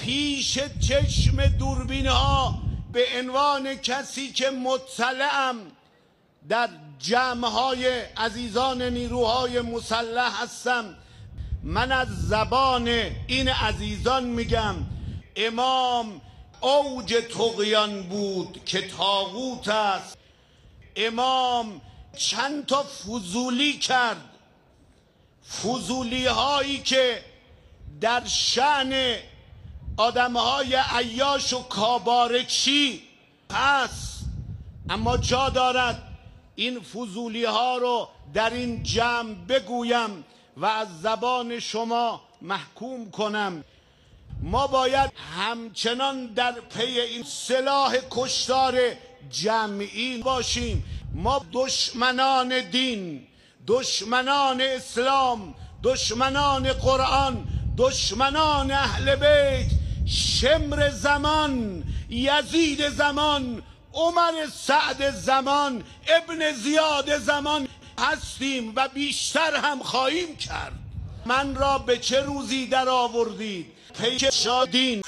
پیش چشم دوربین ها به عنوان کسی که مطلعم در جمع‌های عزیزان نیروهای مسلح هستم، من از زبان این عزیزان میگم امام اوج طغیان بود که طاغوت است. امام چند تا فضولی کرد، فضولی هایی که در شأن آدمهای عیاش و کابارچی هست، اما جا دارد این فضولی ها رو در این جمع بگویم و از زبان شما محکوم کنم. ما باید همچنان در پی این سلاح کشتار جمعی باشیم. ما دشمنان دین، دشمنان اسلام، دشمنان قرآن، دشمنان اهل بیت، شمر زمان، یزید زمان، عمر سعد زمان، ابن زیاد زمان هستیم و بیشتر هم خواهیم کرد. من را به چه روزی در آوردید؟ پی شادین